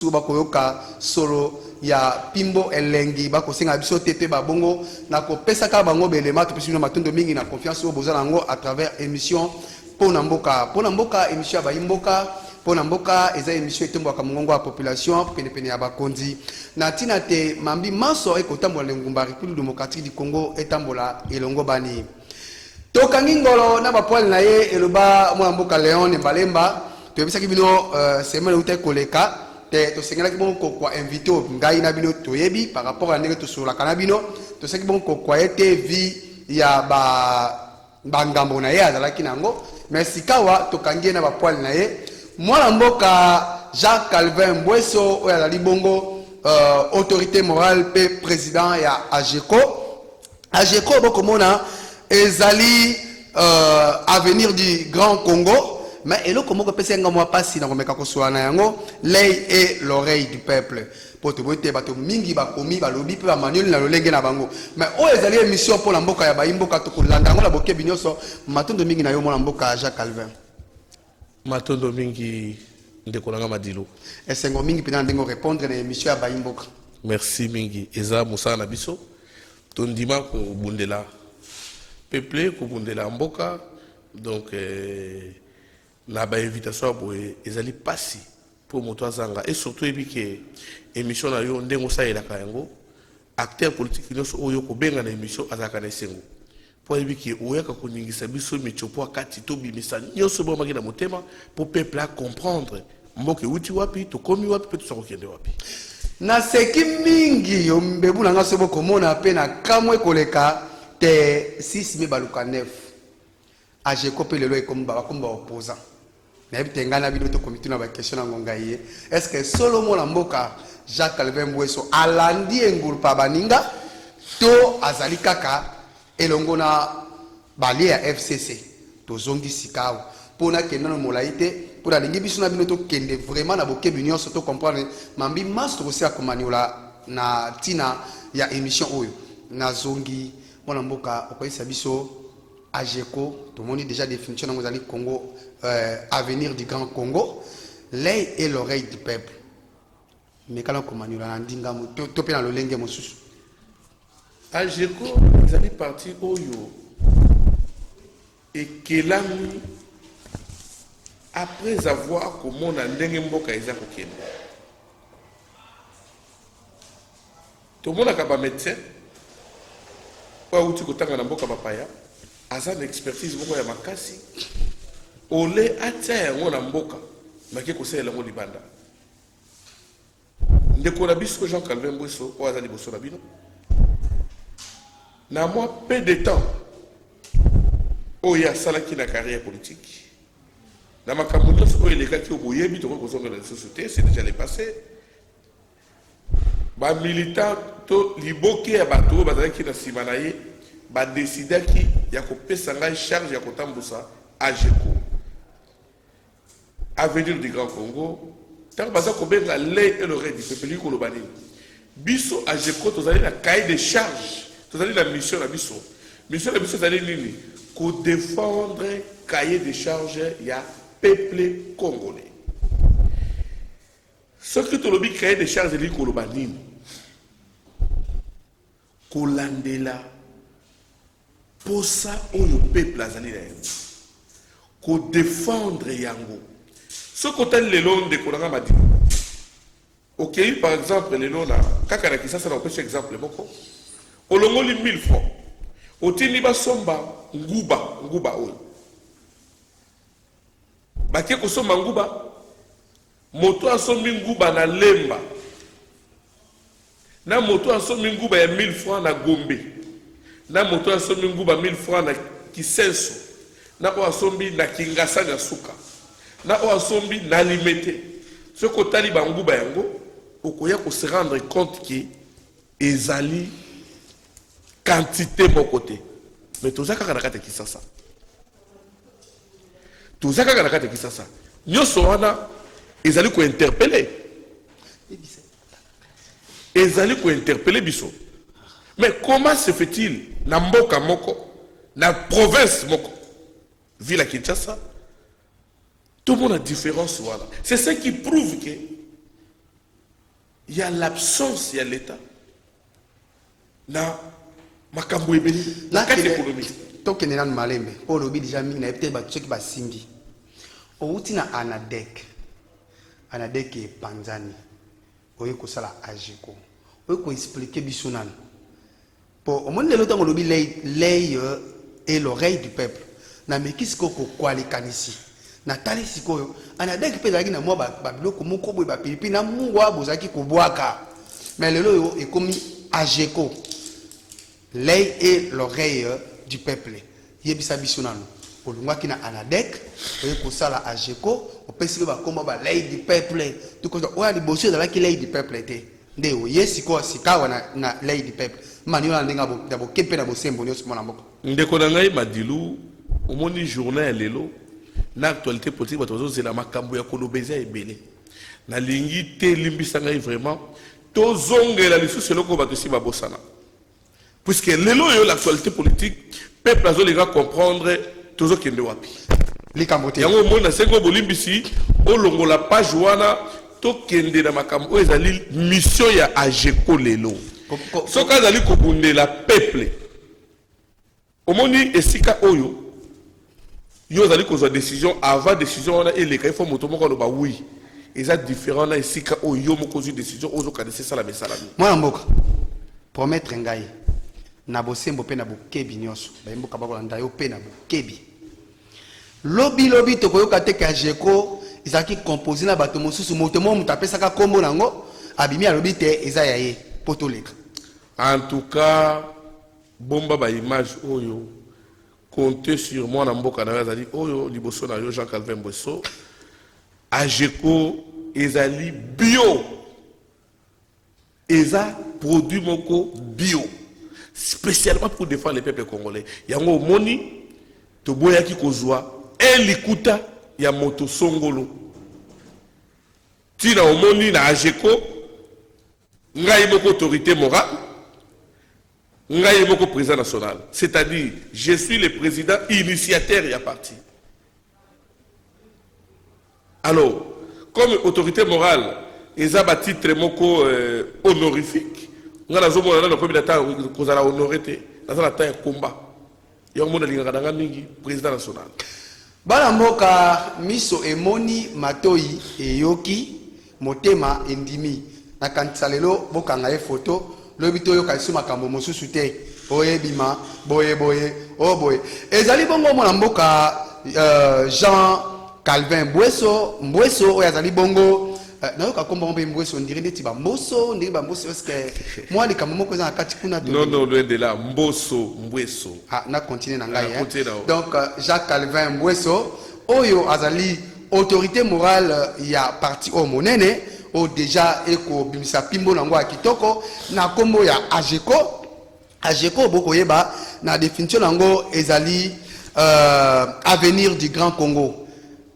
bakoyoka solo ya pimbo elengi bakosenga biso tepe babongo na kopesaka bango belema topesi bino matondo mingi na confiance oyo boza nango à travers émission pona mboka émission ya bayimboka pona mboka eza émission etombwaka mongongo ya population penepene ya bakonzi na ntina te mambi maso ekotambola na ngumba République démocratique du Congo etambola elongo bani tokangi ngolo na bapoile na ye eloba mwana mboka Léon Balemba toyebisaki bino semaine uta koleka te to sengela ki bon ko invité ngai na bino toyebi par rapport à ndenge to sur la kanabino to seki bon ko ete vie ya bangambo na ye azalaki nango mais sikawa to kangie na bapoile na ye mwana mboka Jacques Calvin Mbweso oyo azali bongo autorité morale pe président ya AGECO bokomona ezali avenir du Grand Congo. Mais et comment que pese nga moi passi na komeka ko soana yango l'œil et l'oreille du peuple pour te boite bato mingi ba komi ba lobi pe ba manuel na lolenge na bango mais o ezali émission pour la mboka ya bayimboka to kolanda ngo la boke binyoso matondo mingi na yo mo la mboka Jacques Calvin matondo mingi ndeko nanga madilo esengo mingi pena ndengo répondre na émission ya bayimboka merci mingi eza musana na biso tondima ko bundela peuple ko bundela mboka donc la invitation pour ezali passi pour moto azanga et surtout ebike émission na yo ndengo sa ela kayango acteur politique nyonso oyo ko benga na émission azaka na esengo pour ebike oyaka ko ningisa biso michopo akati to bimisa nyonso bo makina motema pour peuple à comprendre mboke uti wapi to komi wapi pe to sakokende wapi na seki mingi yo mbebu na ngaso boko mona pe na kamwe koleka te 6 baluka 9 AGECO pe lelo ekomba bakomba opposant mais tengana bino to comité na ba question na ngongaye est-ce que solomo la mboka Jacques Calvin Mbweso alandi engulpa baninga to azali kaka elongo na bali ya FCC to zongi sikao pona kenda no molaite pour la lingi biso na bino to kende vraiment na boke binyo to comprendre mambi master aussi akomaniola na tina ya émission oyo na zongi mona mboka okoyisa biso AGECO, tout le monde a déjà définition dans le Congo, avenir du Grand Congo, l'œil et l'oreille du peuple. Mais quand on a dit que tu as le lingue, AGECO, ils allaient partir au Yo. Et Kelami, après avoir comment on a dit que ils ont tout le monde a un médecin, pas où tu as un mboka papaya. Azan expertise moko ya makasi ole atia yango na mboka maki kosela ngo libanda ndeko na biso Jean Calvin Mbweso o azali boso na bino na moi peu de temps o ya salaki na carrière politique na makambo nyonso o elekaki oboyebi to kozonga na société c'est déjà le passé ba militant to liboke ya bato bazalaki na sima na ye ba décider ki ya kopesa ngai charge ya kotambusa AGECO avenir du Grand Congo tant baza ko benga l'œil et l'oreille du peuple ko lobani biso AGECO tozali na cahier de charge tozali na mission na biso tozali nini ko défendre cahier de charge ya peuple congolais ce que tolobi cahier de charge li ko lobani ko landela pour ça, le peuple a défendre Yango. Ce côté le long de Kolanga m'a dit. Ok, par exemple, le long là, Kakara qui ça, c'est un exemple. Au long de 1000 francs. Au Tiniba Somba, Nguba, oui. Baké ko somba Nguba, moto a sombi Nguba na Lemba. Na moto a sombi Nguba ya 1000 francs na Gombe. Na moto asombi nguba 1000 francs na Kisenso na o asombi na Kingasa na Suka na o asombi na Limete ce ko tali ba nguba yango okoya ko se rendre compte que ezali quantité mon côté mais tozaka kana kate Kisasa nyoso wana ezali ko interpeller biso. Mais comment se fait-il na mboka moko, na province moko, ville à Kinshasa, tout le monde a différence voilà. C'est ce qui prouve que il y a l'absence, il y a l'État. Na makambo ebeli na kati économique. Donc il y a un malembe. Pour le déjà mis na peut-être ceux qui va simbi. Outi na anadek. Anadek est panzani. Oye ko sala ajiko. Oye ko expliquer bisonan. Pour au monde le temps lobi l'œil et l'oreille du peuple. Na mekisiko ko kwali kanisi. Na tali sikoyo anadek pe zaki na mo ba biloko moko boy ba pilipi na mungwa bozaki ko boaka. Mais le lo est comme ajeko. L'œil et l'oreille du peuple. Yebisa bisonano. Olungwa kina anadek, oye kosala ajeko, opesi ba komba ba l'œil du peuple. Tout comme ça, oya liboso dans qui l'œil du peuple était. Nde o yesiko sikawa na l'œil du peuple. Maniola ndenga bo dabo kepe na bo sembo nyo sima na mboka. Ndeko na ngai Madilu, omoni journal lelo na actualité politique bato c'est la makambo ya kolobeza ebele. Na lingi te limbisa ngai vraiment tozongela lisusu eloko bato si babosana. Puisque l'actualité politique, le peuple a les gars comprendre tout ce qui est de wapi. Likamote. Yango mona sengo bolimbisi o longo la page wana to kende na makambo ezali mission ya ajeko lelo. So ka zali ko bundela peuple. Omoni esika oyo yo zali ko zo décision avant décision wana eleka il faut moto moko lo ba oui. Eza différent na esika oyo moko zo décision ozo ka décider ça la mesala. Moi mboka. Promettre ngai. Na bosembo pe na bokebi nyonso bayemboka bakolanda yo pe na bokebi lobi tokoyoka te ka jeko ezaki composé na bato mosusu moto mo mutapesaka kombo nango abimi alobi te eza ya ye potoleka. En tout cas bomba ba image oyo compter sur moi na mboka na ezali oyo liboso na yo Jean Calvin Mbweso ajeko ezali bio eza produit moko bio spécialement pour défendre les peuples congolais. Yango moni to boyaki kozwa elikuta ya moto songolo. Tina omoni na ajeko ngai moko autorité morale ngai moko président national. C'est-à-dire je suis le président initiateur ya parti. Alors comme autorité morale eza ba titre moko honorifique nga nazomona na premier temps kozala honoré te nazala ta ya combat ya mona lingaka nga mingi président national bala mboka miso emoni matoi eyoki motema endimi na kanisa lelo bokanga e photo lobi to yoka isu makambo mosusu te oyebima boye boye ezali bongo mona mboka Jean Calvin Mbweso oyo azali bongo nayoka komba mpe Mbweso ondire neti bamboso ndiri bamboso parce que moi les kamamo ko za kati kuna non loin de là Mbweso na continuer na ngai donc Jacques Calvin Mbweso oyo azali autorité morale ya parti o monene o déjà eko bimisa pimbo nango ya kitoko na kombo ya ajeko boko yeba na définition nango ezali avenir du Grand Congo.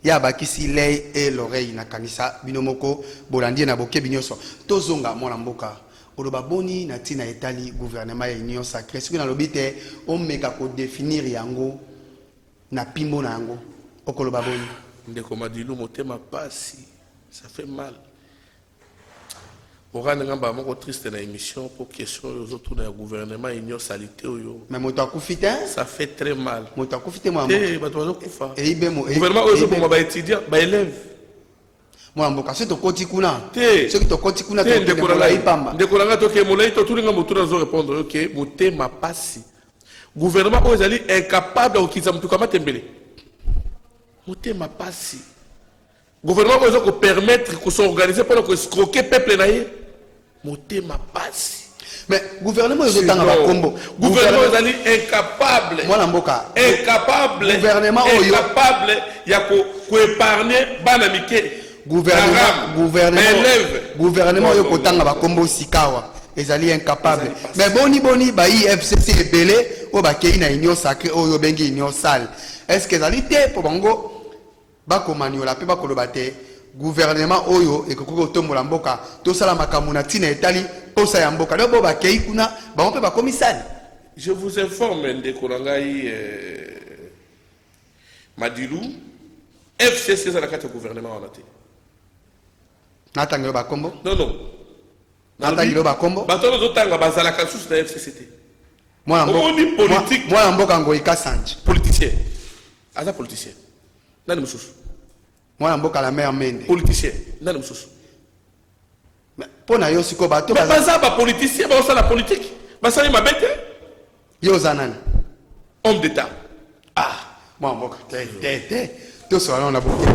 Ya bakisi l'œil et l'oreille na kanisa binomoko bolandi na bokebi nyonso tozonga mona mboka oloba boni na tina etali gouvernement ya union sacrée soki na lobite o meka ko définir yango na pimbo na yango okoloba boni ndeko Madilu motema pasi ça fait mal orane ngamba moko triste na émission pour question aux autres na gouvernement union salité oyo mais moto akufite ça fait très mal moto akufite moi bato bazokufa gouvernement oyo bomba ba étudiant ba élève moi mboka se to koti kuna te ce qui to koti kuna to ndeko langa to ke molai to tulinga motu na zo répondre OK motema pasi gouvernement oyo ezali incapable okiza mutu kama tembele motema pasi gouvernement oyo ko permettre ko s'organiser pour ko escroquer peuple na ye motema pasi mais gouvernement yo tanga ba kombo gouvernement ezali incapable mwana mboka incapable gouvernement oyo incapable ya ko épargner bana mike gouvernement oyo ko tanga ba kombo sikawa ezali incapable mais boni ba IFCC ebele o ba kei na union sacrée oyo bengi union sale est-ce que ezali te po bango bako maniola pe bako lobate gouvernement oyo ekokoki otombola mboka tosala makambo na ntina etali posa ya mboka lelo bo bakei kuna bango mpe bakomisani. Je vous informe ndeko na ngai Madilu FCC za na kati ya gouvernement wana te natangelo bakombo non Natangilo bakombo. Batono zotanga bazalaka sous la FCCT. Moi politique. Moi mboka ngoika Sanji. Politicien. Aza politicien. Nani mususu. Moi mboka la mère Mende. Politicien. Nani mususu. Pona yo siko bato baza ba politicien ba osala politique. Basali mabete. Yo zanani. Homme d'état. Ah, moi mboka te. To so na boke.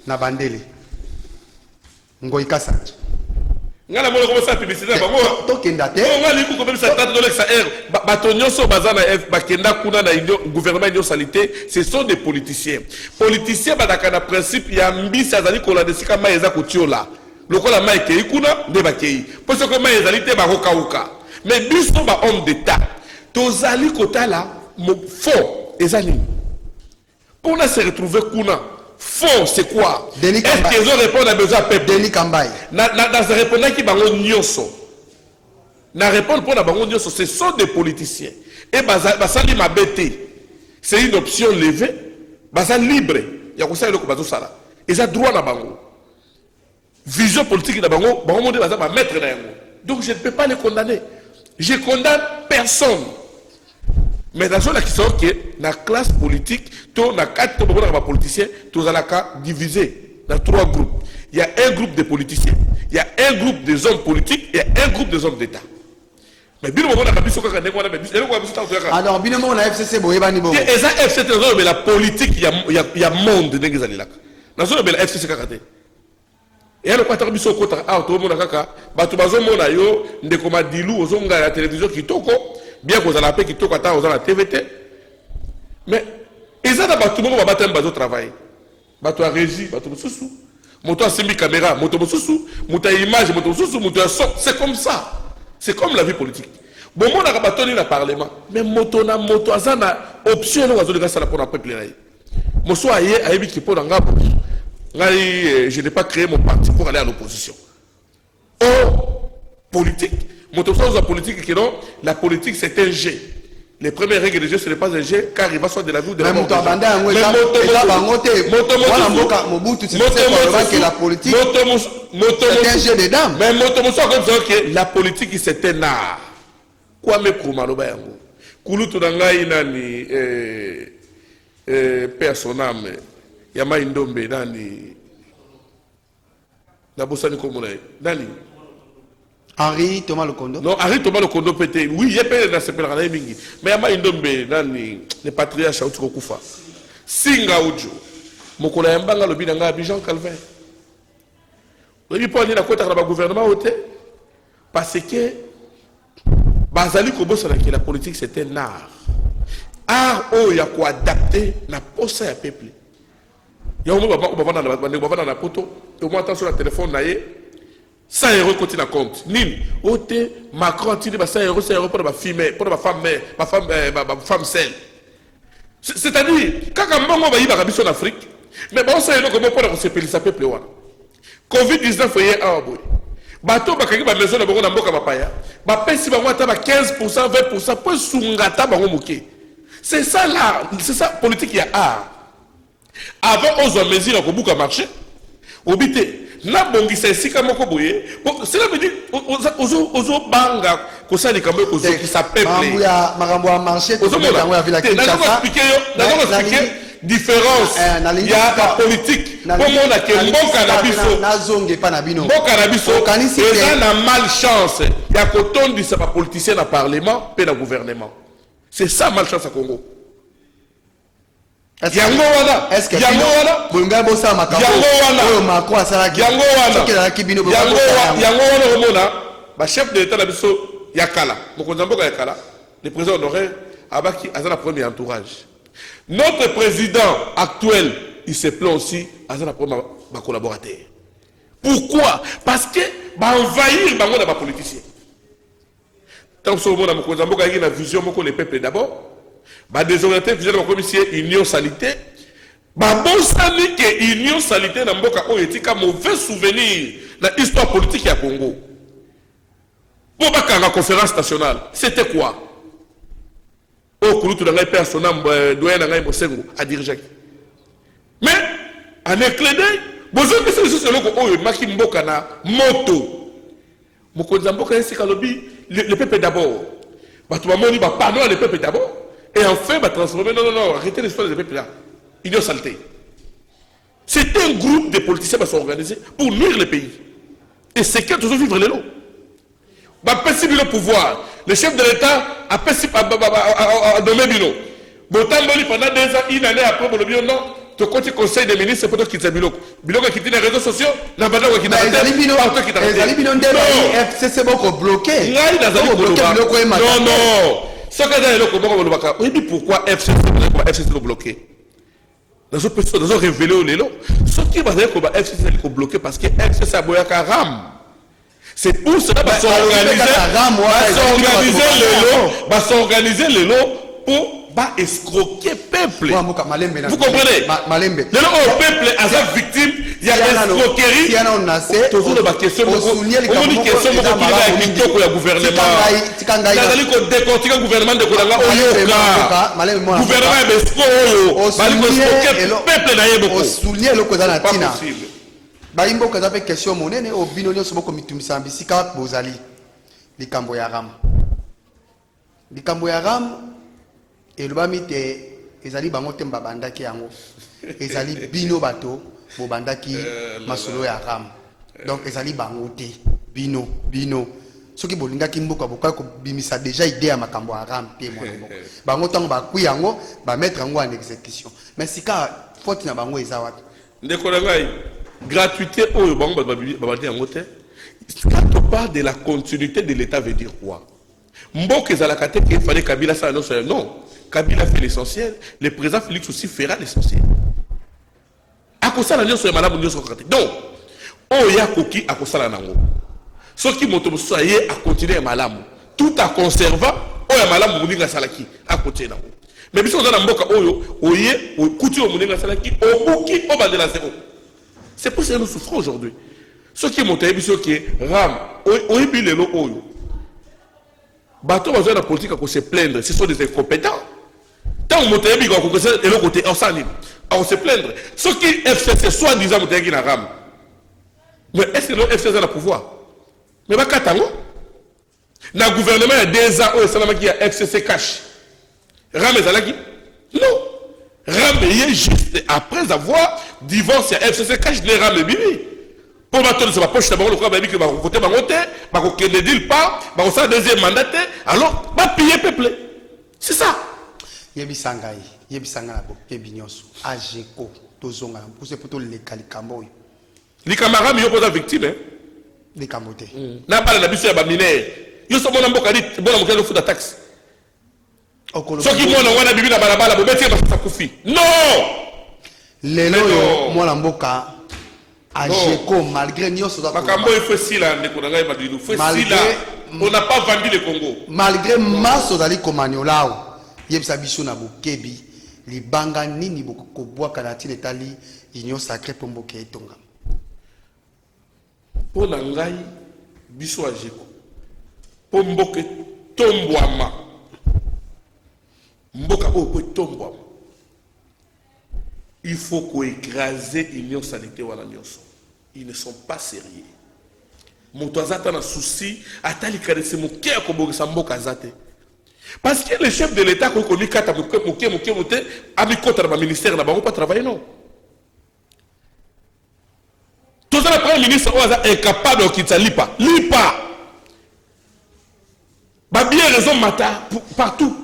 Na bandeli. Ngoika Sanji. Ngala molo comme ça publicité bango to kenda te ngali ku comme ça $30 ça bato nyonso bazana F bakenda kuna na gouvernement union salité ce sont des politiciens badaka na principe ya mbisi azali kola desika mai eza kotiola lokola mai kei kuna nde bakei parce que mai ezali te bakokauka mais biso ba homme d'état tozali kotala fond ezali pour na se retrouver kuna fond c'est quoi? Est-ce qu'ils ont répondu à besoin peuple? Denis Kambaye. Na répondre qui bango nyonso. Na répondre pour la bango nyonso, ce sont des politiciens. Et basali mabete. C'est une option levée. Basa libre. Ya ko sa eloko bazo sala. Ils ont droit na bango. Vision politique na bango, bango monde basa ba mettre na yango. Donc je ne peux pas les condamner. Je condamne personne. Mais dans la question que la classe politique, na quatre politiciens, tous à la cas divisé dans 3 groupes. Il y a un groupe de politiciens, il y a un groupe des hommes politiques et un groupe des hommes d'État. Mais bien on a alors bien on a FCC boyeba ni bo. Et ça FCC mais la politique il y a monde ndenge zalilaka. Na zo la FCC kakate. Et alors pas biso kota ah to mona kaka batu bazo mona yo ndeko madilu ozonga la télévision kitoko. Bien qu'on a appelé qui toque à la TVT, mais ils ont battu mon bateau bateau travail, bateau à régie, bateau sous, moto à semi caméra, moto sous, moto à image, moto sous, moto à son, c'est comme ça, c'est comme la vie politique. Bon, on a battu le parlement, mais moto à zana option nous avons ça pour la peuple là. Mon soir hier, à qui pour l'angabo, je n'ai pas créé mon parti pour aller à l'opposition. Or politique. La politique, la politique c'est un jeu. Les premières règles de jeu, ce n'est pas un jeu, car il va soit de la vie ou de la mort. La politique, c'est un jeu de dames. Mais la politique, c'est un art. Quoi me koumaloba yango? Kulutu nangai nani personnam yama indombe nani nabosani komona nani Henri Thomas Lokondo. Non, Henri Thomas Lokondo peut-être. Oui, il y a pas de s'appeler Rana Mingi. Mais il y a pas indombe nani les patriarches au Tikokufa. Singa Ojo. Mokola yambanga lobi nanga Abidjan Calvin. Oui, pour aller la côte à la gouvernement ôté parce que bazali kobo ça que la politique c'est un art. Art oh il y a quoi adapter na posa ya peuple. Il y a un moment dans la poto, au moins attention sur le téléphone naie. 100 € côté la compte. Nini Ote Macron a dit 100 € pour la femme seule. C'est-à-dire, quand on va y aller en Afrique, mais bon, ça y est, comment on se peut peuple Covid-19, il y a un boy. Bateau, bah, quand maison de Boron, Mboka Mapaya, bah, si bah, 15%, 20%, pour Sungata, bah, c'est ça là, c'est ça, politique, il y a art. Avant, on se mesure au bout à marché, au bité. Na bongi c'est si comme koboye cela veut dire ozo banga ko sali kambe ko zo qui s'appelle marambo a marché to dans la ville Kinshasa expliquer différence il y a la politique comme on a que mboka na biso na zonge pa na bino mboka na biso et na malchance il y a coton du c'est pas politicien na parlement pe na gouvernement c'est ça malchance à Congo. Yango wana est-ce que yango wana bonga bosa makambo oyo Macron asala yango wana kila kibino yango wana romona ba chef de l'état la biso yakala mokonza mboka yakala le président honoraire abaki azala premier entourage notre président actuel il se plaint aussi azala premier ba collaborateur. Pourquoi? Parce que ba envahir bango na ba politicien tant so mona mokonza mboka yaki na vision moko le peuple d'abord. Bah désorienté vision comme ici union salité bah bon sani que union salité na mboka o etika mauvais souvenir la histoire politique ya Congo pour la conférence nationale c'était quoi au kulutu na ngai personnel doyen na ngai Mosengo a diriger mais en éclairé besoin que c'est le ko o maki mboka na moto mokonzi mboka esi kalobi le peuple d'abord. Bato bamoni ba pardon le peuple d'abord et enfin ba transformer non arrêtez l'histoire du peuple là. Union saleté. C'est un groupe de politiciens qui sont organisés pour nuire le pays. Et c'est qu'ils toujours vivre les lots. Bah pessi le pouvoir. Le chef de l'État a pessi a nommé Bilo. Botamboli pendant 2 ans, une année après bon le bio non. Tu comptes conseil des ministres pour quitter Biloko. Biloko a quitté les réseaux sociaux. N'a pas d'avoir quitté. Les alibino FCC beaucoup bloqué. Non. Ce que j'ai le combat oui, pourquoi FCC est bloqué? Dans ont révélé au Lélo. Ce qui va dire que FCC est bloqué parce que FCC a boyé à Ram. C'est pour cela qu'ils sont organisés les lots pour escroquer peuple. Vous comprenez? Le peuple a sa victime, il y a l'escroquerie. Toujours la question, on dit question de la gouvernement. C'est-à-dire qu'on décortique un gouvernement de Kolanga. Gouvernement est escroqué, peuple n'a pas beaucoup. C'est pas possible. Baimbo kaza pe question monene o binonyo sobo komitumisa bisika bozali likambo ya ram elobami te ezali bango te mbabandaki yango ezali bino bato bobandaki masolo ya ram donc ezali bango te bino soki bolingaki mboka boka ko bimisa déjà idée ya makambo ya ram te mwana mboka bango tango bakui yango ba mettre yango en exécution mais sika faute na bango eza wapi ndeko na ngai gratuité au bango babadi yango te. Quand on parle de la continuité de l'État veut dire quoi? Mboka ezalaka te qu'il fallait Kabila ça non. Kabila fait l'essentiel, le président Félix aussi fera l'essentiel. À cause de la nation malamu nyoso kokate. Donc, oya koki à cause de la nango. Ce qui monte soyez à continuer malamu, tout en conservant oya malamu muninga salaki à continuer nango. Mais biso dans mboka oyo oye couture muninga salaki obuki obandela zéro. C'est pour ça que nous souffrons aujourd'hui. Ce qui est monté, c'est que Ram, oyebi lelo oyo. Bateau besoin de la politique à se plaindre, ce sont des incompétents. Tant que monté bi ko ko et le côté on se plaindre. Ce qui FCC soit disant monté qui na Ram. Mais est-ce que le FCC a le pouvoir? Mais ba katango. Na gouvernement il y a 2 ans au salama qui a FCC cash. Ram ezalaki? Non. Ram est juste après avoir divorcé à FCC cash les Ram bibi. Pour maintenant c'est pas poche d'abord le baby que va côté bangote, va ko ne deal pas, va ça deuxième mandat alors va payer peuple. C'est ça. Yebisanga la boke binyoso ajeko tozonga pour c'est plutôt les kalikambo. Les camarades yo pose victime hein. Les camote. Na bala na biso ya ba mineur. Yo so mona mboka dit bona mokelo futa taxe. Ce qui mona wana bibi na balabala bo betie ba sa kufi. Non. Lelo yo mona mboka ajeko malgré nyoso za makambo il faut si là ndeko na ngai madilu faut si là on n'a pas vendu le Congo malgré maso dali komaniolao yebisa biso na bokebi libanga nini boko bwaka na tine tali union sacrée pomboke etonga pour na ngai biso ajeko pomboke tombwama mboka o po tombwama il faut qu'on écrase l'union sanitaire ou la nyonso. Ils ne sont pas sérieux. Mon toisa a un souci, atali karese mon cœur comme sambo kazate. Parce que le chef de l'État qu'on connaît kata mon a mis contre le ministère là-bas, on pas travailler non. Tout ça le premier ministre est incapable de quitter lipa. Bah bien raison mata partout.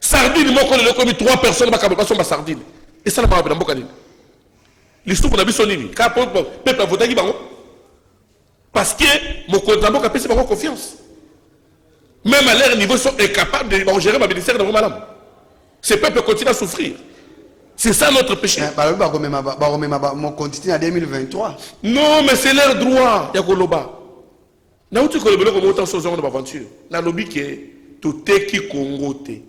Sardine moi qu'on a commis 3 personnes bah sont sardine. Et ça, la parole de l'histoire qu'on a vu son nini. Car le peuple a voté qui bango. Parce que mon contrat a payé par confiance. Même à leur niveau, ils sont incapables de gérer ma ministère de madame. Ces peuples continuent à souffrir. C'est ça notre péché. Mon continent en 2023. Non, mais c'est leur droit. Yakoloba. Na uti ko lebelo ko mota so zongo d'aventure. Na lobi ke to teki Congo te.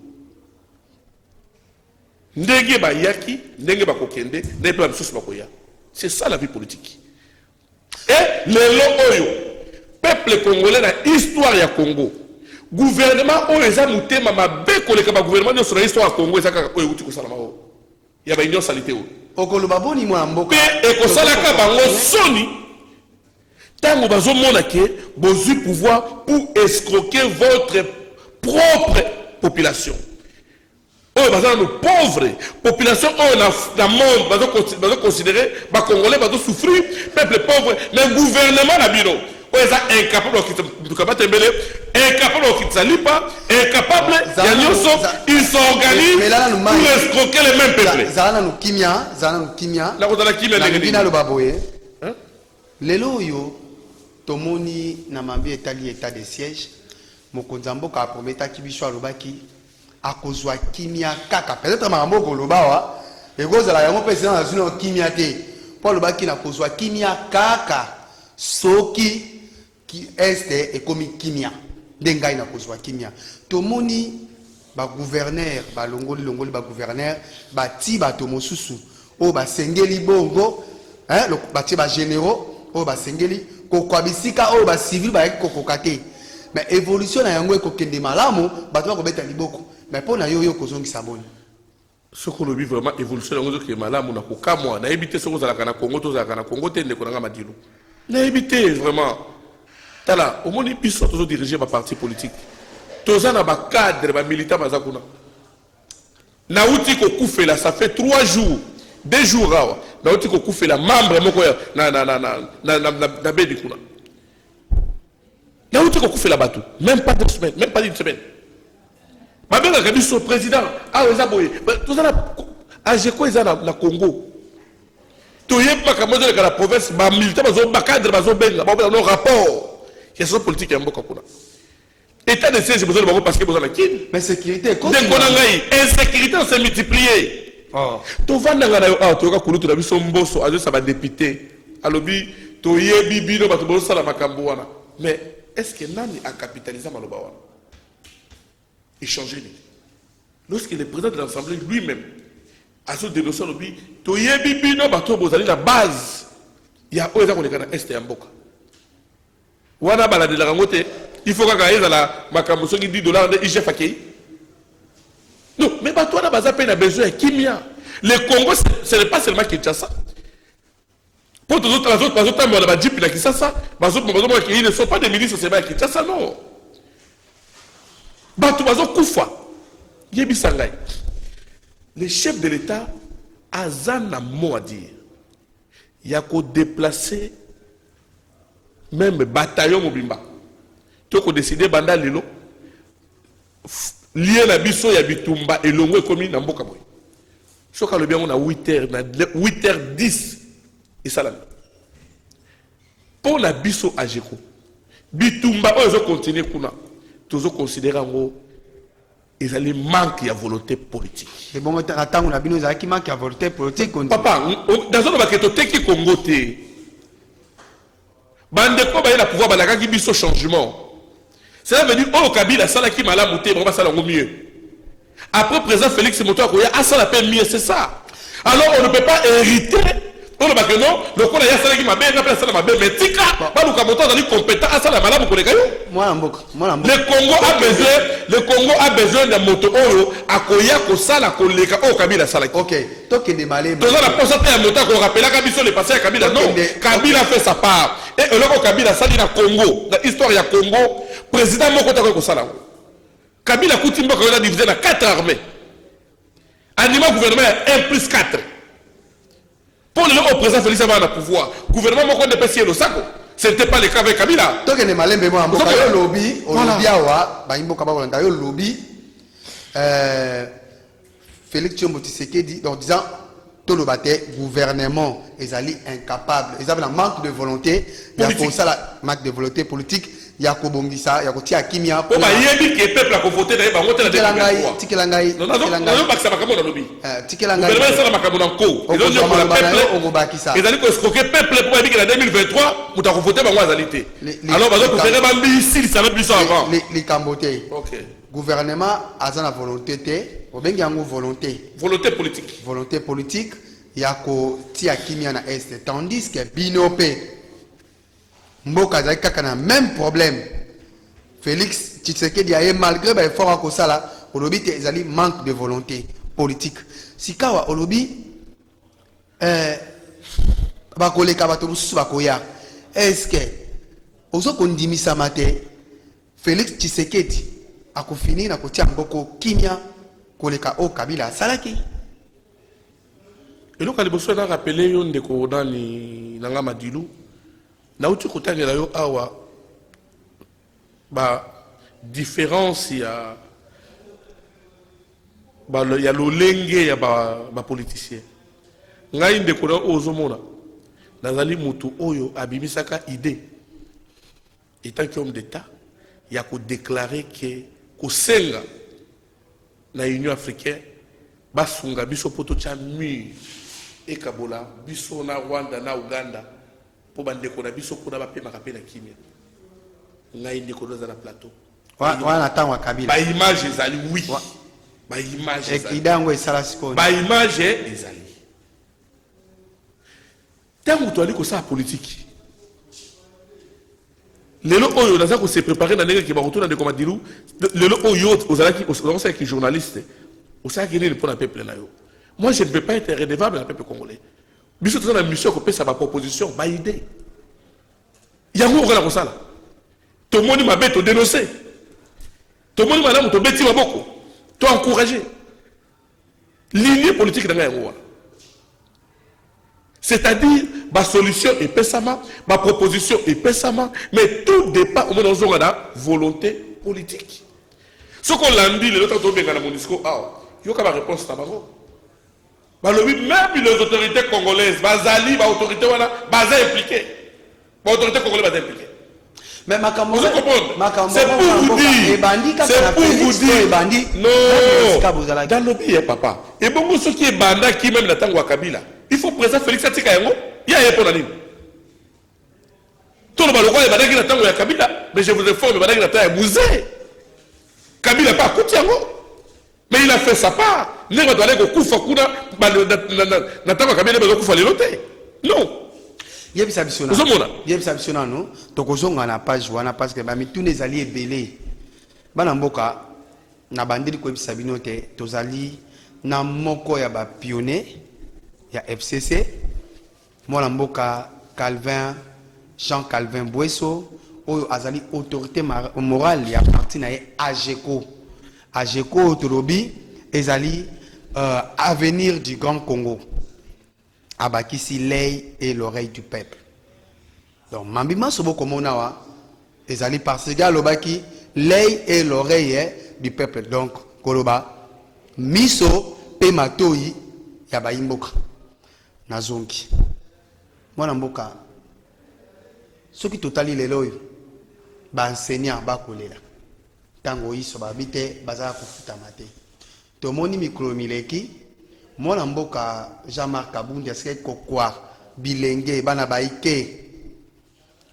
Ndenge ba yaki, ndenge ba kokende, ndenge ba misusu ba koya. C'est ça la vie politique. Et le oyo, peuple congolais na histoire ya Congo. Gouvernement oyo eza mutema mabe koleka ba gouvernement sur l'histoire ya Congo eza kaka oyo uti ko salama o. Ya ba union salité o. Okoloba boni mwa mboka. Pe e ko salaka bango soni. Tant que vous avez pouvoir pour escroquer votre propre population. Oh, nos pauvres population, dans le monde, vous considérer, les Congolais vont souffrir, peuple pauvre, le gouvernement n'a pas. Ils sont incapables incapables, ils s'organisent pour escroquer les mêmes peuples. Zana kimia. Lelo yo tomoni na mambi etali état de siège mokonzambo ka prometa kibisho alobaki akozwa kimia kaka peut-être makambo kolobawa ekozala yango président na zino kimia te po alobaki na kozwa kimia kaka soki ki este ekomi kimia ndengai na kozwa kimia tomoni ba gouverneur ba longoli ba gouverneur ba ti ba tomosusu o ba sengeli bongo hein ba ti ba généraux o ba sengeli kokwabisika o ba civil ba kokokate mais évolution na yango ekokende malamu bato ba kobeta liboko mais pour na yo kozongisa boni ce qu'on vit vraiment évolution na yango ke malamu na kokamwa na ebité ce qu'on a na Congo to za na Congo te ndeko na madilo na ebité vraiment tala au moni biso to diriger ba parti politique toza na ba cadre ba militant bazakuna na uti ko kufela ça fait 3 jours 2 jours awa na uti ko kufela membre moko na bedi kuna na uti ko kufela batu même pas 2 semaines même pas 1 semaine ma benga ka biso président eza boye toza na ajeko eza na Congo toyeb makambo de la province ba militant bazo ba cadre bazo benga ba no rapport ya so politique ya mboka kuna état de siège besoin de parce que besoin de qui mais sécurité quoi insécurité s'est multipliée to vanda ngana yo to ka kulutu na biso mboso azo sa ba député alobi to yebi bino bato bo sala makambo wana mais est-ce que nani a capitalisé maloba wana échanger lorsque le président de l'Assemblée lui-même a so dénoncé alobi to yebi bino bato bo zali na base ya oza ko lekana est ya mboka wana bala de la ngote il faut que la makambo soki $10 de IGF akei non mais bato wana baza pe na besoin ya kimia le Congo ce n'est pas seulement Kinshasa pour tous les autres bazo tambola ba jeep na Kinshasa bazo ki ils ne sont pas des ministres c'est pas Kinshasa non bato bazo kufa yebi sangai le chef de l'État a zana mot à dire ya ko déplacer même bataillon mobimba toko décider banda lelo lié la biso ya bitumba elongo ekomi na mboka boy soka le bien on a 8h na 8h10 et ça là pour la biso ajeko bitumba ozo continuer kuna tozo considérer ngo ezali manque ya volonté politique de bon attends on a bino ezali manque ya volonté politique papa dans un baketo teki Congo te bande ko ba ila pouvoir balaka ki biso changement. Cela veut dire oh Kabila sala ki malamu te ba sala mieux. Après président Félix Moto Akoya a sala peine mieux c'est ça. Alors on ne peut pas hériter on ne va que non le ko ya sala ki mabe na pela sala mabe mais tika ba luka moto azali compétent a sala malamu ko leka yo. Moi mboka. Le Congo a besoin de moto oyo akoya ko sala ko leka oh Kabila sala. OK. Toke de malé. Dans la poste ya moto ko rappela Kabiso le passé à Kabila non. Kabila fait sa part. Et le Kabila sali na Congo, dans l'histoire ya Congo, président moko ta ko sala. Kabila kutimba ko divisé na 4 armées. Anima gouvernement 1+4. Pour le président Félix Abana pouvoir, gouvernement moko de PC le sako. Ce n'était pas le cas avec Kabila. Toke ne malembe mo mboka yo lobby, Olympiawa, ba imboka ba Olanda yo lobby Félix Tshisekedi en disant tout le gouvernement ils allaient incapable ils avaient un manque de volonté il y a pour ça la manque de volonté politique il y a kobongisa il y a kotia kimia pour ba yebi que peuple a voté na ba voter la tikelangai non bakisa makambo na lobi tikelangai gouvernement ça la makambo na ko ils ont dit pour le peuple ils allaient escroquer peuple pour dire que en 2023 muta ko voter ba ngwazalité alors bazo ko faire ba ici ça va biso avant les camboté OK gouvernement a la volonté te obengi yango volonté politique ya ko tia kimia na est tandis que binope mboka za kaka na même problème Félix Tshisekedi a malgré ba effort ko sala olobi te ezali manque de volonté politique sikawa olobi ba koleka bato mususu ba koya est-ce que ozo kondimisa mate Félix Tshisekedi akofini na kotia mboko kimia koleka o Kabila salaki. Et donc, il faut rappeler que dans les Madilu, na uti kotangela yo awa ba différence ya lolenge ya ba politicien. Ngai ndeko na ozomona nazali mutu oyo abimisaka idée étant qu'homme d'État ya ko déclarer que kosenga na Union africaine basunga biso poto cha mur et Kabola biso na Rwanda na Uganda po bandeko na biso kuna bapemaka pe na kimia ngai ndeko na za plateau wana tangwa Kabila ba image ezali oui ba image ezali idango esala sikoni ba image ezali tango to ali ko sa politique lelo oyo naza ko se préparer na ndenge ki ba retourner de Komadilu lelo oyo ozalaki ozalaki ki journaliste osaki ni pour le peuple na yo. Moi je ne peux pas être redevable à peuple congolais. Biso toza na mission ko pesa ba proposition ba idée yango ko la kosala to moni mabe to dénoncer to moni malamu to beti maboko to encourager ligne politique na yango wana. C'est-à-dire, ma solution est pesama, ma proposition est pesama, mais tout dépend au moins dans la volonté politique. Ce qu'on l'a dit, les autres ont bien dans mon discours, il y a une réponse à ma même les autorités congolaises, Bazali, les autorités impliquées. Les autorités congolaises impliquées. Mais c'est pour vous dire, c'est pour vous dire, non, dans le pays, papa. Et bon, ce qui est banda, qui même l'attend à Kabila, il faut présenter Félix Tshisekedi, il y a un peu d'anime. Tout le monde est bandé qui l'attend à Kabila, mais je vous informe, bandé qui l'attend à Mouzé. Kabila n'a pas coûté mais il a fait sa part. Il n'a pas aller au coup, n'attend à Kabila, mais au coup, il faut aller noter. Non. Yebisa bisona no tokozonga na page wana parce que ba mitune ezali ebele bana mboka na bandeli ko yebisa bino te tozali na moko ya ba pionnier ya FCC mwana mboka Calvin Jean Calvin Bouesso oyo azali autorité morale ya parti na ye AGECO tolobi ezali avenir du Grand Congo abakisi l'œil et l'oreille du peuple. Donc, Mambima Sobo Komonawa, ezali parce que l'obaki l'œil et l'oreille du peuple. Donc, Koloba, Miso, Pematoi, Yaba Imboka, Nazonki. Moi, Mboka, ce qui totali l'éloi, enseignant, Bakolela. Tango Iso, Babite, Bazara Kufuta Mate. Tomoni Mikromileki, Mwana mboka Jean-Marc Kabundi aske kokwa bilenge bana baike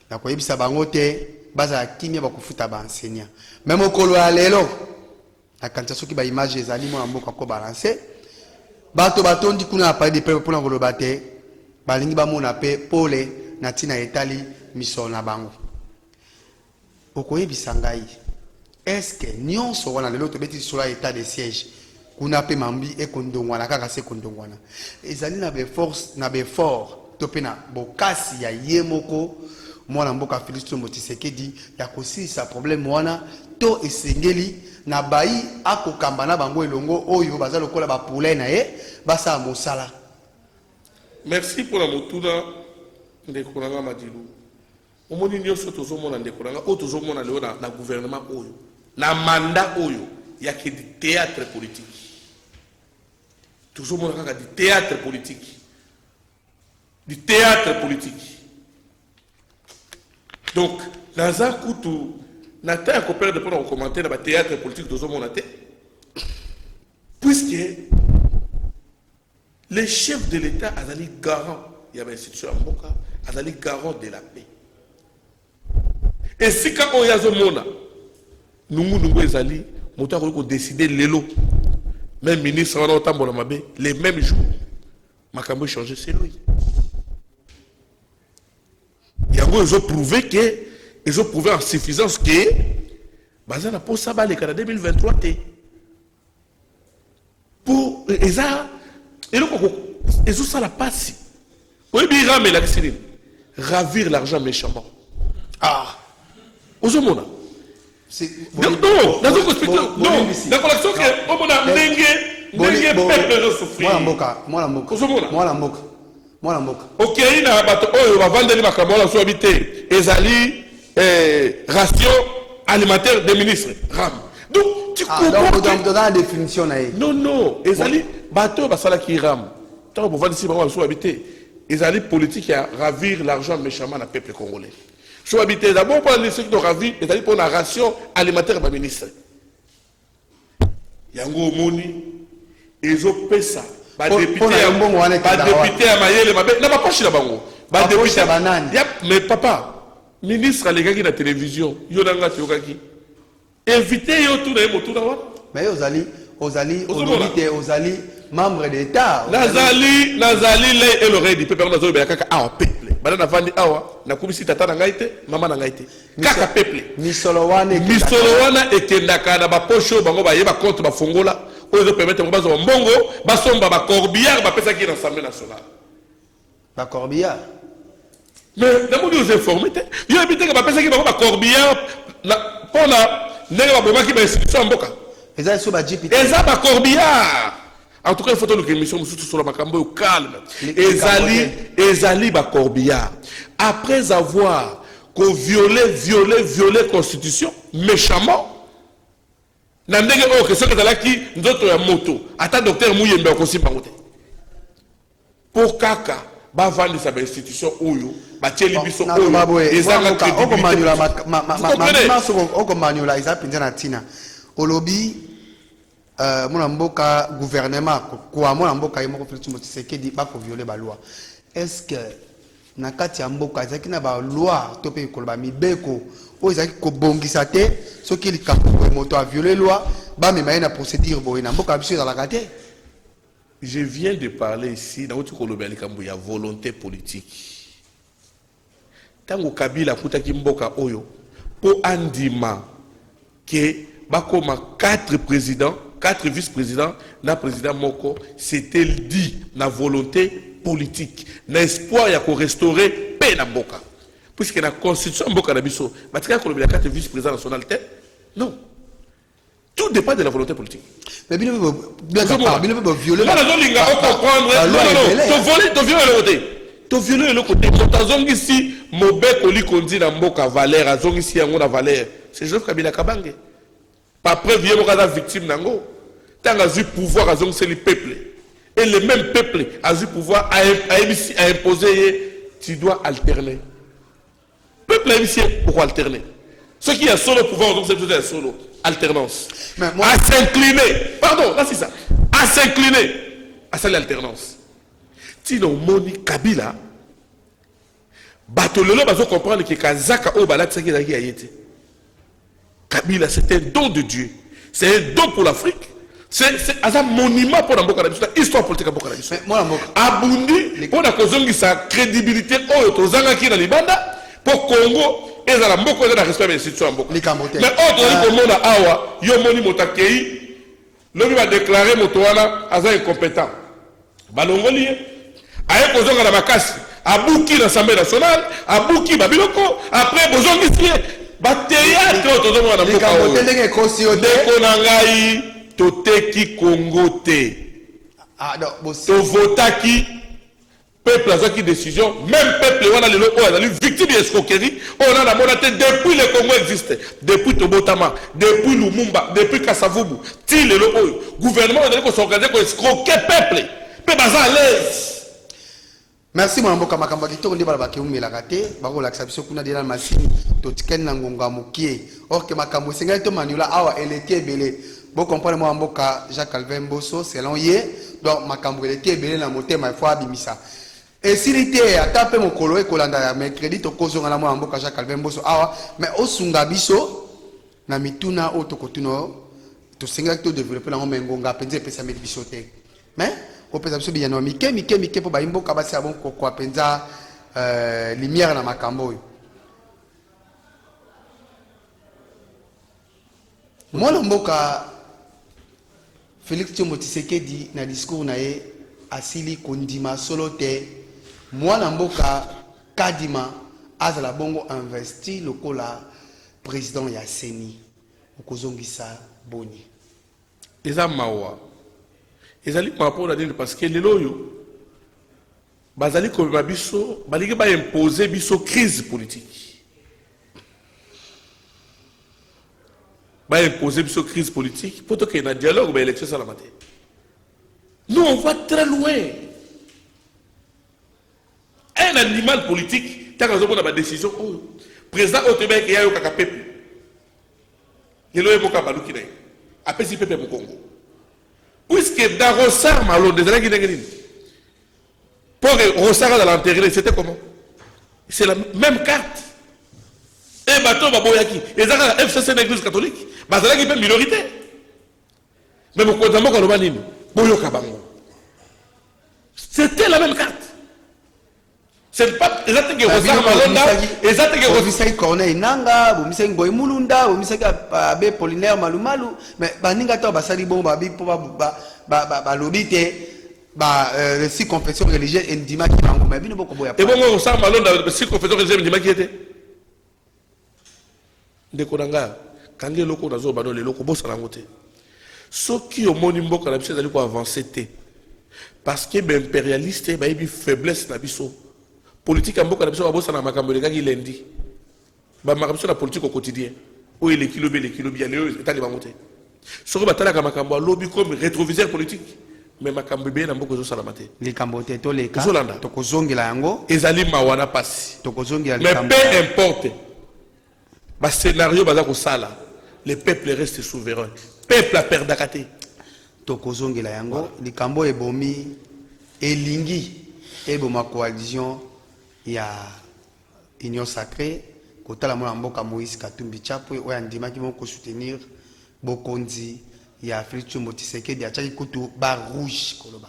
na koyebisa bango te baza kimia bakufuta ba enseignant même okolo ya lelo akanta soki ba image ezali mwana mboka ko balancer bato batondi kuna pa de peuple pona koloba te balingi bamona pe pole na tina etali miso na bango okoyebisa ngai est-ce que nyonso wana lelo to beti sur état de siège kuna pe mambi e kondongwana kaka se kondongwana ezali na be force na be fort to pena bokasi ya yemoko mwana mboka Félix Tshisekedi ya kosilisa problème wana to esengeli na bayi akokamba na bango elongo oyo baza lokola ba poulain na ye basa mosala. Merci pour la motuna de Konanga Madilu. Omoni nyonso tozomona ndeko nanga o tozomona leo na gouvernement oyo na mandat oyo ya ke théâtre politique. Toujours mon du théâtre politique. Du théâtre politique. Donc, dans un coup, tout, n'a pas coopéré de prendre un commentaire dans le théâtre politique de mon athée. Puisque les chefs de l'État ont été garants, il y avait une institution à Moka, ont été garants de la paix. Et si quand on y a ce monde, nous avons décidé l'élo. Même ministre les mêmes jours, Makambo changé c'est lui. Ils ont prouvé ils ont prouvé en suffisance que Bazana pour ça les en 2023 pour ils ont ça la passe. Oui, ravir l'argent méchamment. Ozomona. Non, non, dans une explication. Non, dans la collection que on a n'engue peuple de souffrir. Moi la mboka. OK, na bato oyo va vendre makambo la so habité. Ezali ration alimentaire des ministres. Ram. Donc tu comprends dans la définition na. Non non, ezali bato basala ki ram. Tant pour vendre ici ba so habité. Ezali politique à ravir l'argent méchamment na peuple congolais. So habité d'abord pour les secteurs ravir, ezali pour la ration alimentaire ba ministre. Yango moni ezo pesa ba député à mayele mabe na ba poche na bango ba député banane mais papa ministre alekaki na télévision yo nanga tiokaki invité yo tout na motu na wana mais ozali membre d'état nazali les et l'oreille du peuple nazo be kaka awa peuple bana na vandi awa na kubisi tata na ngaite mama na ngaite kaka peuple misolo wana ekendaka na ba poche bango ba yeba compte ba fongola oyo permettre ngo bazo mbongo basomba ba corbillard ba pesa ki na l'Assemblée nationale ba corbillard mais na moni aux informés yo habité que ba pesa ki ba corbillard na pona ndenge ba bomaki ba institution mboka eza so ba JPT eza ba corbillard en tout cas il faut que l'émission mususu sur la makambo calme ezali ba corbillard après avoir violé constitution méchamment na ndenge oyo question ezalaki nzoto ya moto ata docteur Muyembe akosimba ngote pour kaka bavandisa ba institution oyo batieli biso oyo ezanga okomanyula eza pinza na tina olobi mona mboka gouvernement kwa mona mboka yemo ko Félix Tshisekedi ba ko violer ba loi est-ce que na kati ya mboka ezaki na ba loi to pe koloba mibeko o ezaki ko bongisa te soki likambo moto a violé loi ba me na procédure boye na mboka biso la kate. Je viens de parler ici dans votre koloba likambo ya volonté politique tango Kabila kutaki mboka oyo po andima ke bakoma 4 présidents 4 vice-présidents na président moko c'était dit na volonté politique na espoir ya ko restaurer paix na mboka puisque la constitution mboka na biso batika ko lobela 4 vice-présidents nationalité non tout dépend de la volonté politique mais bien violer non linga o comprendre non to violer le côté motazongi si mobeko likondi na mboka valeur azongi si yango na valeur c'est Joseph Kabila Kabange pas prévu mon victime nango tant a eu pouvoir à le peuple et le même peuple a eu pouvoir à imposer tu dois alterner peuple a initié pour alterner ce qui a solo pouvoir donc c'est la solo alternance à s'incliner pardon là c'est ça à s'incliner à ça l'alternance tino moni Kabila batolelo bazo comprendre que Kazaka o balak ça qui a été Kabila, c'est un don de Dieu. C'est un don pour l'Afrique. C'est un monument pour la histoire politique pour la Abundi, pour la sa crédibilité, pour Libanda, pour Congo, et la Mboko et la respect de l'institution. Mais autre monde à Awa, Yomoni Motakei, l'homme va déclarer Motoana à incompétent. Balongoli, à Kozonga la Makasi, à Bouki l'Assemblée nationale, à Bouki Babiloko, après Bozongi théâtre tozomona na mboka oyo ndeko na ngai toteki Congo te tovotaki peuple azwaki décision même peuple wana lelo oyo azali victime ya escroquerie oyo na namona te depuis le Congo existe depuis Tobotama depuis Lumumba depuis Kasavubu ti lelo oyo gouvernement ezali kosorganize ko escroquer peuple mpe baza à l'aise. Merci mon mboka makambo kitoko ndi bala bakemumela kate bako lakisa biso kuna dela masini to tikeni na ngonga mokie or que makambo senga to manula awa eleke belé bo comprendre mo mboka Jacques Calvin Bosso selon ye donc makambo eleke belé na motema ifo abimisa et silité atape mokolo e kolanda ya mercredi to kozonga na mo mboka Jacques Calvin Bosso awa mais osunga biso na mituna o to kotuno to senga to développer na ngonga penze pesa biso te mais au pesa biso biyano mike po baimbo kabasi abon ko penza lumière na makambo yo mwana mboka Félix Tshisekedi na discours na ye asili kondima solo te mwana mboka kadima azala bongo investi lokola président ya Seni okozongisa boni eza mawa ezali mawa na parce que lelo yo bazali ko biso balingi ba imposer biso crise politique ba imposer biso crise politique pour que na dialogue ba élection ça la matin. Nous on va très loin. Un animal politique tant qu'on a une décision président Otebe qui a eu kaka peuple lelo e boka baluki na apesi peuple mu Congo puisque dans Rossard Malo des années qui pour Rossard dans l'enterrer c'était comment c'est la même carte et bateau baboyaki et ça FCC l'église catholique bazala qui peut minorité mais mon condamnement quand le nini boyoka bango c'était la même carte. C'est pas exactement que Rossard Malonda exactement que Rossard Corneille Nanga bomisaki boy mulunda bomisaki abe Polinaire Malumalu mais baninga to basali bon babi po ba lobité ba si confession religieuse endima ki bango mais bino boko boya et bon Rossard Malonda si confession religieuse endima ki était ndeko nanga kange loko nazo bano le loko bosa nango te soki omoni mboka na biso ezali ko avancer te parce que impérialiste ba yebi faiblesse na biso politique mboka na biso ba bosa na makambo le kaki lendi ba makambo na politique au quotidien o le kilo bien le etali bango te soko batala ka makambo a lobby comme rétroviseur politique mais makambo be na mboka zo sala mate les kambote to les ka to kozongela yango ezali mawana pasi to kozongela mais peu importe ba scénario baza ko sala le peuple reste souverain peuple a perdakate to kozongela yango likambo ebomi elingi eboma coalition ya union sacrée kotala mona mboka Moïse Katumbi Chapwe oya ndimaki moko soutenir bokonzi ya Félix Tshisekedi ya chaki kutu ba rouge koloba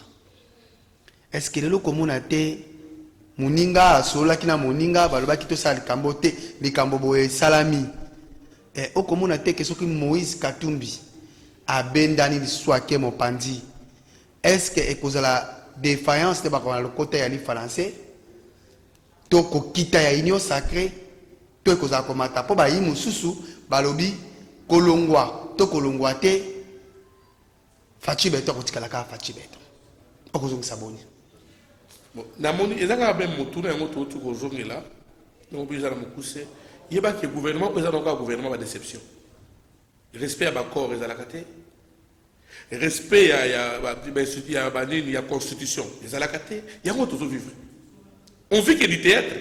est-ce que lelo komona te muninga asolaki na muninga balobaki to sala likambo te likambo boye salami okomona te ke soki Moïse Katumbi abendani liswake mopandi est-ce que ekozala défaillance de bakona le côté ya li français to ko kita ya union sacrée to ekozala komata po ba yi mususu balobi kolongwa to kolongwa te fachi beto kotikala ka fachi beto okozongisa boni na moni ezanga ben motuna yango to kozongela no bizala mukuse yeba ke gouvernement ezala ka gouvernement ba déception respect à bakor ezalaka te respect ya banini ya constitution ezalaka te yango tozo vivre on vit que du théâtre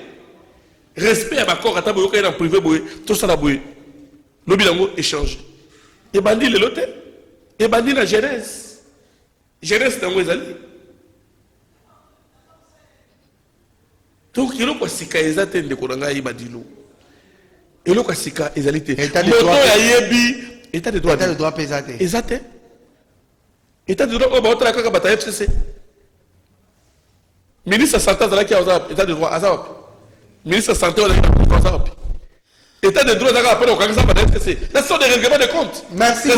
respect à bakor ata boyoka na privé boye to sala boye lobi lango échange et bandi le lote et bandi la jeunesse nango ezali donc eloko sika ezate ndeko nanga yibadilo eloko sika ezali te moto ya yebi état de droit pesate exact état de droit ba otala kaka bata FCC ministre santé azalaki azap état de droit azap ministre santé azap état de droit azaka apena okangisa bata FCC ce sont des règlements de compte merci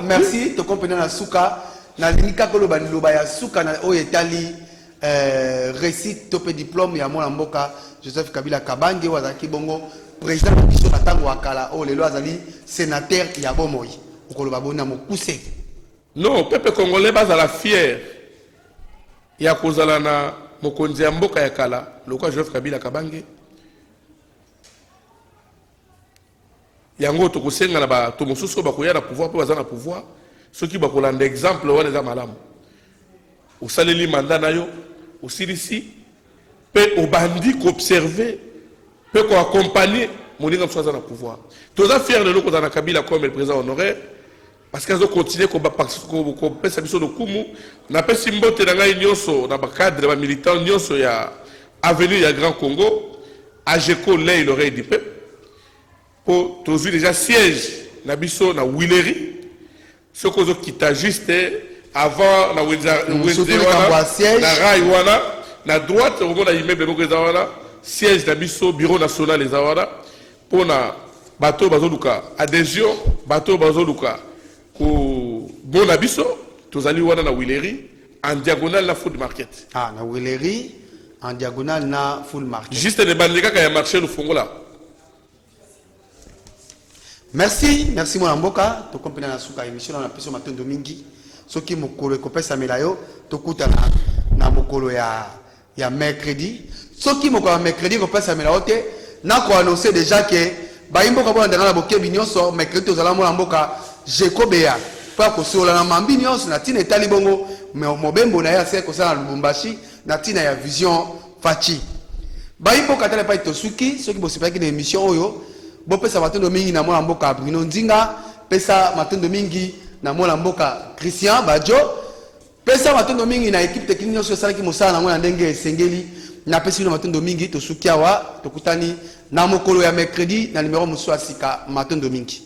merci to comprendre na suka na linika koloba liloba ya suka na o etali récit topé diplôme ya mwana mboka Joseph Kabila Kabange wazaki bongo président de biso batango wakala o lelo azali sénateur ya bomoi okoloba bona mokuse non peuple congolais bazala fier ya kozala na mokonzi ya mboka ya kala lokwa Joseph Kabila Kabange yango to kosenga na ba to mosusu ba koya na pouvoir pe bazana pouvoir ceux qui ba kolanda exemple wana za malamu osaleli mandat na yo osilisi pe obandi ko observer peut qu'on accompagne Moninga Msoza dans le pouvoir. Tous les fiers de l'eau dans la Kabila comme le président honoraire, parce qu'ils ont continué qu'on peut s'habiller de Kumu, n'a pas si mbote dans la Nyoso, dans le cadre de la militant Nyoso, il y a avenue, il y a Grand Congo, Ajeko, là, il aurait dit peuple, pour tous déjà siège, na biso, na Willery, ce qu'on a quitté juste avant, na Willery, na Raiwana, na droite, au moment de l'immeuble de Willery, siège d'Abisso, bureau national les Awara, pour na bateau bazoluka, adhésion, bateau bazoluka, pour bon Abisso, tous allés wana na Willery, en diagonale na food market. Ah, na Willery, en diagonale na full market. Juste les bandits qui ont marché le Fongola. Merci mon mboka to compagnie na suka émission na peso matondo mingi soki mokolo ekopesa melayo to kutana na mokolo ya mercredi soki mokolo ya mercredi kopesa melayo te na ko annoncer déjà que ba imboka bona ndanga na bokebi nyonso mercredi to zala mo mboka Jekobea pa ko sola na mambi nyonso na tina etali bongo mobembo na ya se ko sala Lubumbashi na tina ya vision fachi ba imboka tala pa to suki soki bosipaki na émission oyo bo pesa matondo mingi na mwana mboka Bruno Nzinga pesa matondo mingi na mwana mboka Christian Bajo pesa matondo mingi na équipe technique nyonso salaki mosala na mwana ndenge esengeli na pesa matondo mingi to suki awa to kutani na mokolo ya mercredi na numéro muso asika matondo mingi.